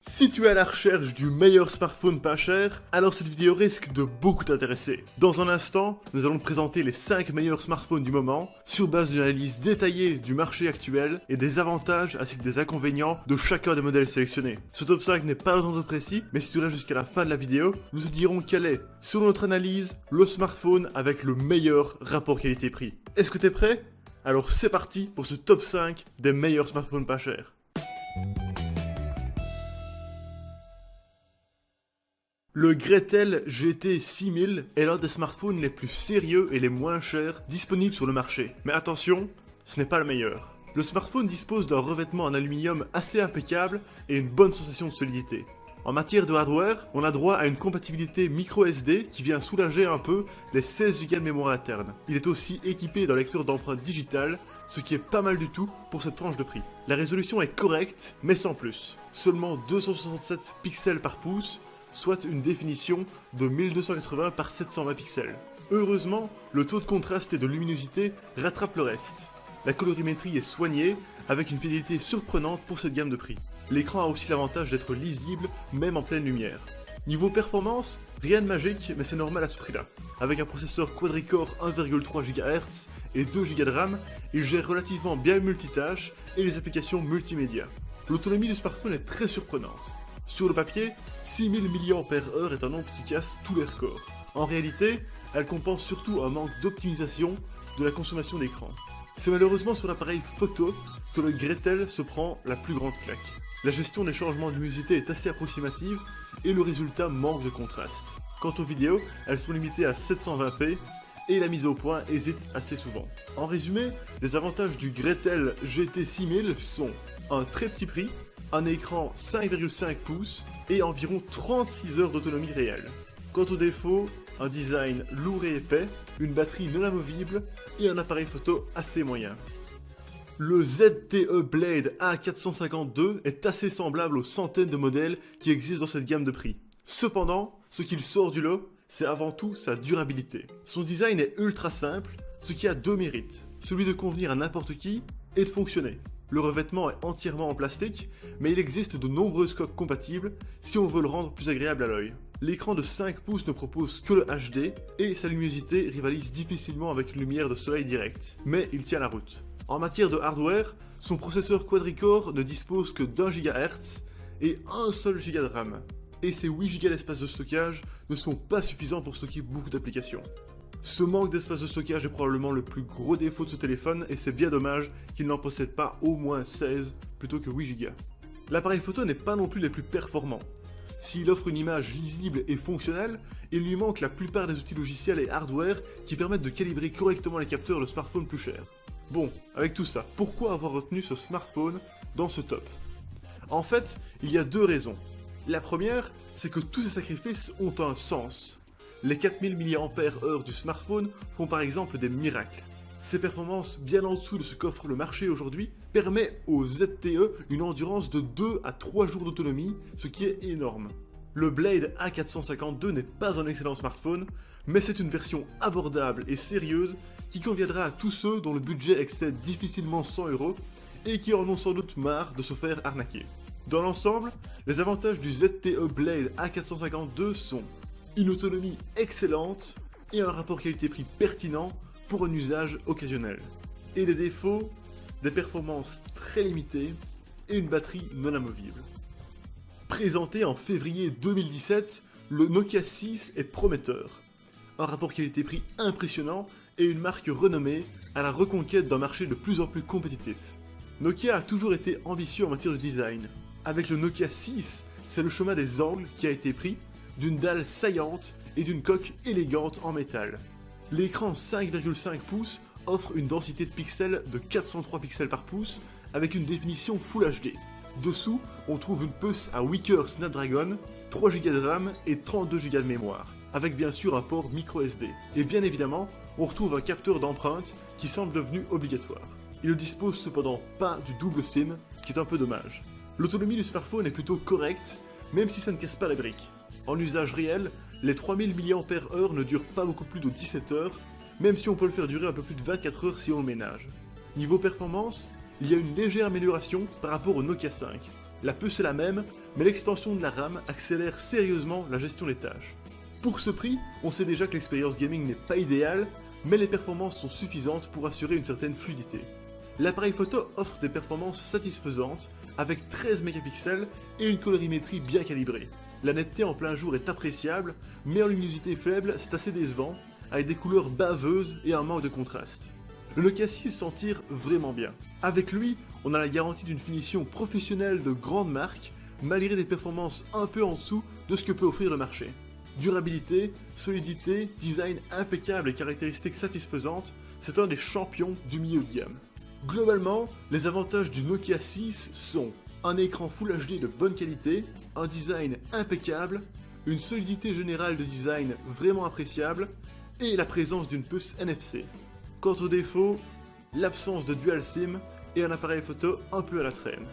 Si tu es à la recherche du meilleur smartphone pas cher, alors cette vidéo risque de beaucoup t'intéresser. Dans un instant, nous allons te présenter les 5 meilleurs smartphones du moment, sur base d'une analyse détaillée du marché actuel et des avantages ainsi que des inconvénients de chacun des modèles sélectionnés. Ce top 5 n'est pas dans un ordre précis, mais si tu restes jusqu'à la fin de la vidéo, nous te dirons quel est, selon notre analyse, le smartphone avec le meilleur rapport qualité-prix. Est-ce que t'es prêt? Alors c'est parti pour ce top 5 des meilleurs smartphones pas chers. Le Gretel GT 6000 est l'un des smartphones les plus sérieux et les moins chers disponibles sur le marché. Mais attention, ce n'est pas le meilleur. Le smartphone dispose d'un revêtement en aluminium assez impeccable et une bonne sensation de solidité. En matière de hardware, on a droit à une compatibilité micro SD qui vient soulager un peu les 16 Go de mémoire interne. Il est aussi équipé d'un lecteur d'empreintes digitales, ce qui est pas mal du tout pour cette tranche de prix. La résolution est correcte, mais sans plus. Seulement 267 pixels par pouce, soit une définition de 1280 par 720 pixels. Heureusement, le taux de contraste et de luminosité rattrape le reste. La colorimétrie est soignée, avec une fidélité surprenante pour cette gamme de prix. L'écran a aussi l'avantage d'être lisible, même en pleine lumière. Niveau performance, rien de magique, mais c'est normal à ce prix-là. Avec un processeur quadricore 1,3 GHz et 2 Go de RAM, il gère relativement bien le multitâche et les applications multimédia. L'autonomie du smartphone est très surprenante. Sur le papier, 6000 mAh est un nombre qui casse tous les records. En réalité, elle compense surtout un manque d'optimisation de la consommation d'écran. C'est malheureusement sur l'appareil photo que le Gretel se prend la plus grande claque. La gestion des changements de luminosité est assez approximative et le résultat manque de contraste. Quant aux vidéos, elles sont limitées à 720p et la mise au point hésite assez souvent. En résumé, les avantages du Gretel GT 6000 sont un très petit prix, un écran 5,5 pouces et environ 36 heures d'autonomie réelle. Quant aux défauts, un design lourd et épais, une batterie non amovible et un appareil photo assez moyen. Le ZTE Blade A452 est assez semblable aux centaines de modèles qui existent dans cette gamme de prix. Cependant, ce qu'il sort du lot, c'est avant tout sa durabilité. Son design est ultra simple, ce qui a deux mérites, celui de convenir à n'importe qui et de fonctionner. Le revêtement est entièrement en plastique, mais il existe de nombreuses coques compatibles si on veut le rendre plus agréable à l'œil. L'écran de 5 pouces ne propose que le HD et sa luminosité rivalise difficilement avec une lumière de soleil direct, mais il tient la route. En matière de hardware, son processeur quadricore ne dispose que d'1 GHz et un seul Go de RAM, et ses 8 Go d'espace de stockage ne sont pas suffisants pour stocker beaucoup d'applications. Ce manque d'espace de stockage est probablement le plus gros défaut de ce téléphone et c'est bien dommage qu'il n'en possède pas au moins 16 plutôt que 8 Go. L'appareil photo n'est pas non plus les plus performants. S'il offre une image lisible et fonctionnelle, il lui manque la plupart des outils logiciels et hardware qui permettent de calibrer correctement les capteurs de smartphones plus chers. Bon, avec tout ça, pourquoi avoir retenu ce smartphone dans ce top? En fait, il y a deux raisons. La première, c'est que tous ces sacrifices ont un sens. Les 4000 mAh du smartphone font par exemple des miracles. Ces performances bien en dessous de ce qu'offre le marché aujourd'hui permet au ZTE une endurance de 2 à 3 jours d'autonomie, ce qui est énorme. Le Blade A452 n'est pas un excellent smartphone, mais c'est une version abordable et sérieuse qui conviendra à tous ceux dont le budget excède difficilement 100 € et qui en ont sans doute marre de se faire arnaquer. Dans l'ensemble, les avantages du ZTE Blade A452 sont une autonomie excellente et un rapport qualité-prix pertinent pour un usage occasionnel. Et les défauts, des performances très limitées et une batterie non amovible. Présenté en février 2017, le Nokia 6 est prometteur. Un rapport qualité-prix impressionnant et une marque renommée à la reconquête d'un marché de plus en plus compétitif. Nokia a toujours été ambitieux en matière de design. Avec le Nokia 6, c'est le chemin des angles qui a été pris, d'une dalle saillante et d'une coque élégante en métal. L'écran 5,5 pouces offre une densité de pixels de 403 pixels par pouce avec une définition Full HD. Dessous, on trouve une puce à 8 cœurs Snapdragon, 3 Go de RAM et 32 Go de mémoire, avec bien sûr un port micro SD. Et bien évidemment, on retrouve un capteur d'empreinte qui semble devenu obligatoire. Il ne dispose cependant pas du double SIM, ce qui est un peu dommage. L'autonomie du smartphone est plutôt correcte, même si ça ne casse pas la brique. En usage réel, les 3000 mAh ne durent pas beaucoup plus de 17 heures, même si on peut le faire durer un peu plus de 24 heures si on le ménage. Niveau performance, il y a une légère amélioration par rapport au Nokia 5. La puce est la même, mais l'extension de la RAM accélère sérieusement la gestion des tâches. Pour ce prix, on sait déjà que l'expérience gaming n'est pas idéale, mais les performances sont suffisantes pour assurer une certaine fluidité. L'appareil photo offre des performances satisfaisantes, avec 13 mégapixels et une colorimétrie bien calibrée. La netteté en plein jour est appréciable, mais en luminosité faible, c'est assez décevant, avec des couleurs baveuses et un manque de contraste. Le Nokia 6 s'en tire vraiment bien. Avec lui, on a la garantie d'une finition professionnelle de grande marque, malgré des performances un peu en dessous de ce que peut offrir le marché. Durabilité, solidité, design impeccable et caractéristiques satisfaisantes, c'est un des champions du milieu de gamme. Globalement, les avantages du Nokia 6 sont un écran Full HD de bonne qualité, un design impeccable, une solidité générale de design vraiment appréciable, et la présence d'une puce NFC. Quant aux défauts, l'absence de Dual SIM et un appareil photo un peu à la traîne.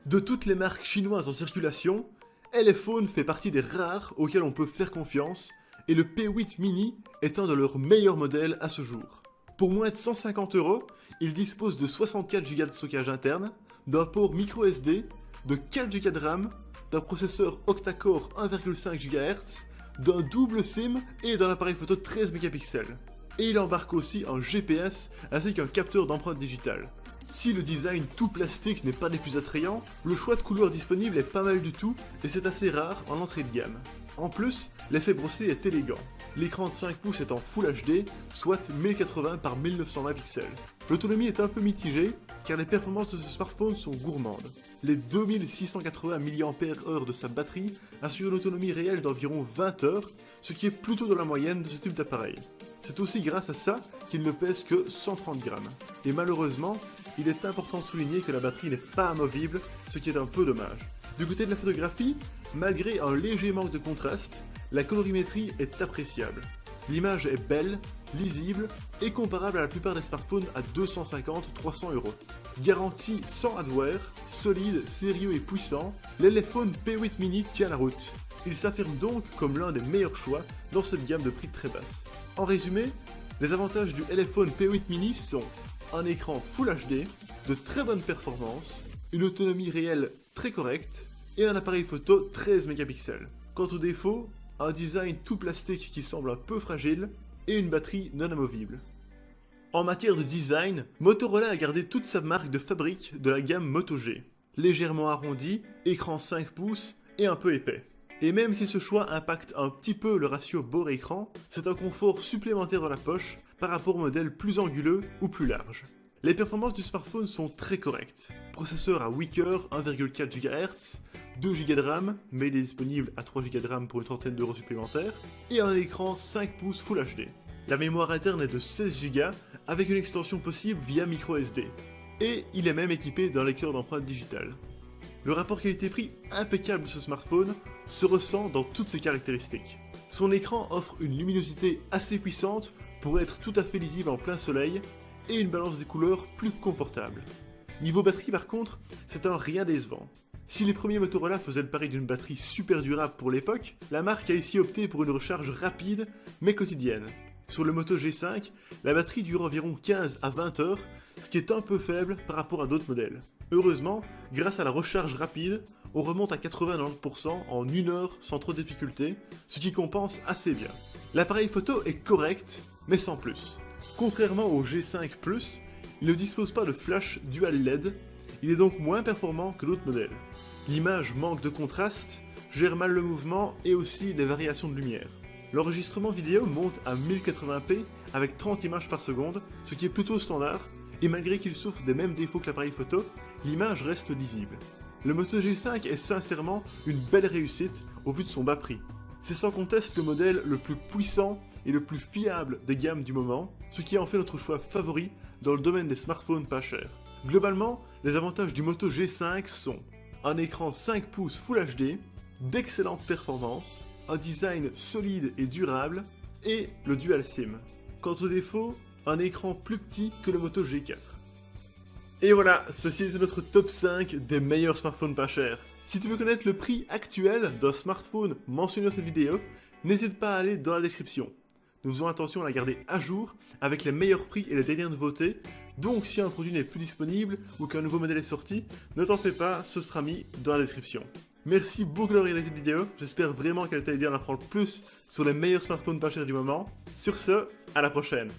De toutes les marques chinoises en circulation, LFone fait partie des rares auxquels on peut faire confiance, et le P8 Mini est un de leurs meilleurs modèles à ce jour. Pour moins de 150 €, il dispose de 64 Go de stockage interne, d'un port micro SD, de 4 Go de RAM, d'un processeur octa-core 1,5 GHz, d'un double SIM et d'un appareil photo 13 mégapixels. Et il embarque aussi un GPS ainsi qu'un capteur d'empreinte digitale. Si le design tout plastique n'est pas des plus attrayants, le choix de couleurs disponible est pas mal du tout et c'est assez rare en entrée de gamme. En plus, l'effet brossé est élégant. L'écran de 5 pouces est en Full HD, soit 1080 par 1920 pixels. L'autonomie est un peu mitigée, car les performances de ce smartphone sont gourmandes. Les 2680 mAh de sa batterie assurent une autonomie réelle d'environ 20 heures, ce qui est plutôt dans la moyenne de ce type d'appareil. C'est aussi grâce à ça qu'il ne pèse que 130 grammes. Et malheureusement, il est important de souligner que la batterie n'est pas amovible, ce qui est un peu dommage. Du côté de la photographie, malgré un léger manque de contraste, la colorimétrie est appréciable. L'image est belle, lisible et comparable à la plupart des smartphones à 250-300 €. Garantie sans hardware, solide, sérieux et puissant, l'LFone P8 Mini tient la route. Il s'affirme donc comme l'un des meilleurs choix dans cette gamme de prix très basse. En résumé, les avantages du LFone P8 Mini sont un écran Full HD, de très bonnes performances, une autonomie réelle très correcte et un appareil photo 13 mégapixels. Quant aux défauts, un design tout plastique qui semble un peu fragile et une batterie non amovible. En matière de design, Motorola a gardé toute sa marque de fabrique de la gamme Moto G. Légèrement arrondi, écran 5 pouces et un peu épais. Et même si ce choix impacte un petit peu le ratio bord-écran, c'est un confort supplémentaire dans la poche par rapport aux modèles plus anguleux ou plus larges. Les performances du smartphone sont très correctes. Processeur à 8 cœurs, 1,4 GHz, 2 Go de RAM, mais il est disponible à 3 Go de RAM pour une trentaine d'euros supplémentaires, et un écran 5 pouces Full HD. La mémoire interne est de 16 Go, avec une extension possible via micro SD. Et il est même équipé d'un lecteur d'empreintes digitales. Le rapport qualité-prix impeccable de ce smartphone se ressent dans toutes ses caractéristiques. Son écran offre une luminosité assez puissante pour être tout à fait lisible en plein soleil, et une balance des couleurs plus confortable. Niveau batterie par contre, c'est un rien décevant. Si les premiers Motorola faisaient le pari d'une batterie super durable pour l'époque, la marque a ici opté pour une recharge rapide mais quotidienne. Sur le Moto G5, la batterie dure environ 15 à 20 heures, ce qui est un peu faible par rapport à d'autres modèles. Heureusement, grâce à la recharge rapide, on remonte à 80-90% en 1 heure sans trop de difficultés, ce qui compense assez bien. L'appareil photo est correct, mais sans plus. Contrairement au G5 Plus, il ne dispose pas de flash dual LED, il est donc moins performant que d'autres modèles. L'image manque de contraste, gère mal le mouvement et aussi des variations de lumière. L'enregistrement vidéo monte à 1080p avec 30 images par seconde, ce qui est plutôt standard, et malgré qu'il souffre des mêmes défauts que l'appareil photo, l'image reste lisible. Le Moto G5 est sincèrement une belle réussite au vu de son bas prix. C'est sans conteste le modèle le plus puissant et le plus fiable des gammes du moment, ce qui en fait notre choix favori dans le domaine des smartphones pas chers. Globalement, les avantages du Moto G5 sont un écran 5 pouces Full HD, d'excellentes performances, un design solide et durable, et le Dual SIM. Quant aux défauts, un écran plus petit que le Moto G4. Et voilà, ceci est notre top 5 des meilleurs smartphones pas chers. Si tu veux connaître le prix actuel d'un smartphone mentionné dans cette vidéo, n'hésite pas à aller dans la description. nous faisons attention à la garder à jour avec les meilleurs prix et les dernières nouveautés. Donc si un produit n'est plus disponible ou qu'un nouveau modèle est sorti, ne t'en fais pas, ce sera mis dans la description. Merci beaucoup d'avoir regardé cette vidéo, j'espère vraiment qu'elle t'a aidé à en apprendre plus sur les meilleurs smartphones pas chers du moment. Sur ce, à la prochaine.